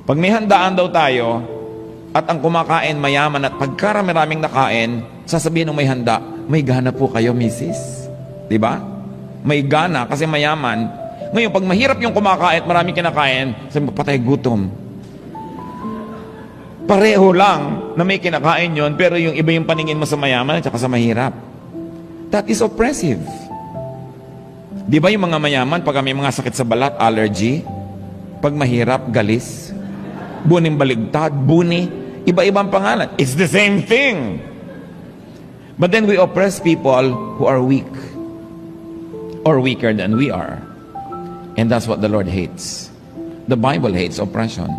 Pag may handaan daw tayo, at ang kumakain mayaman at pagkarami-raming nakain, sasabihin ng may handa, may gana po kayo, misis. Diba? May gana kasi mayaman. Ngayon, pag mahirap yung kumakain at maraming kinakain, sabi mo, patay gutom. Pareho lang na may kinakain yon, pero yung iba yung paningin mo sa mayaman at saka sa mahirap. That is oppressive. Di ba yung mga mayaman, pag may mga sakit sa balat, allergy, pag mahirap, galis, buning baligtad, buni, iba-ibang pangalan. It's the same thing. But then we oppress people who are weak or weaker than we are. And that's what the Lord hates. The Bible hates oppression.